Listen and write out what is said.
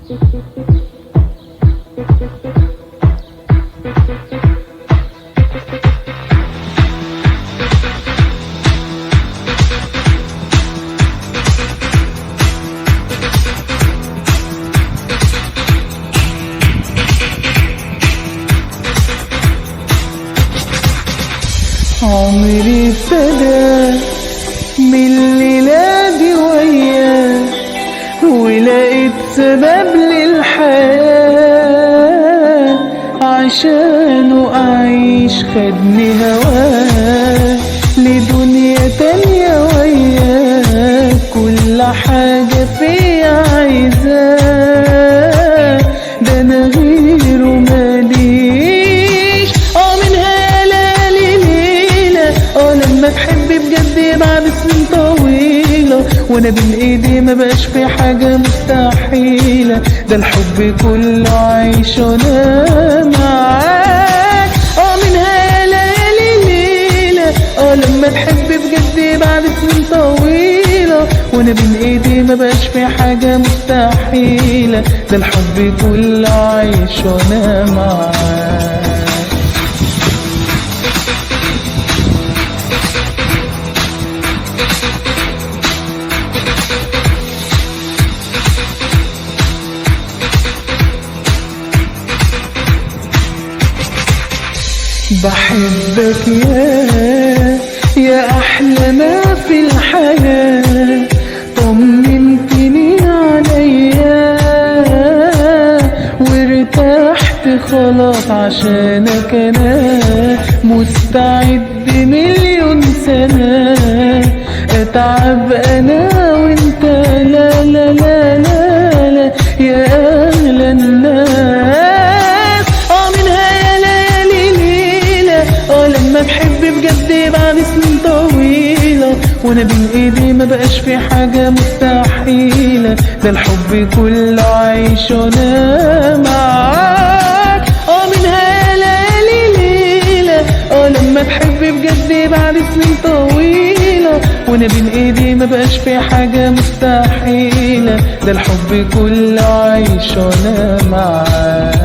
عمري ابتدا من الليلة دي وياه، ولقيت سبب للحياة عشانه أعيش، خدني هواه لدنيا تانية وياه، كل حاجة فيا عايزاه، ده أنا غيره ماليش. منها ليالي ليلة لما تحب بجد بعد سنين طويلة، وانا بين ايدي ما بقاش في حاجة مستحيلة، ده الحب كله عايش وانا معاك. منها ليالي ليلة لما تحب بجد بعد سنين طويلة، وانا بين ايدي ما بقاش في حاجة مستحيلة، ده الحب كله عايش وانا معاك. بحبك يا أحلى ما في الحياة، طمنتني عليا وارتحت خلاص عشانك، أنا مستعد مليون سنة أتعب أنا وانت، لا لا لا لا لا يا أغلى الناس. لما بحب بجد بعد سنين طويلة، وانا بين ايدي ما بقاش في حاجة مستحيلة، ده الحب كله عايش وانا معاك. منها ليالي ليلة لما بحب بجد بعد سنين طويلة، وانا بين ايدي ما بقاش في حاجة مستحيلة، ده الحب كله عايش وانا معاك.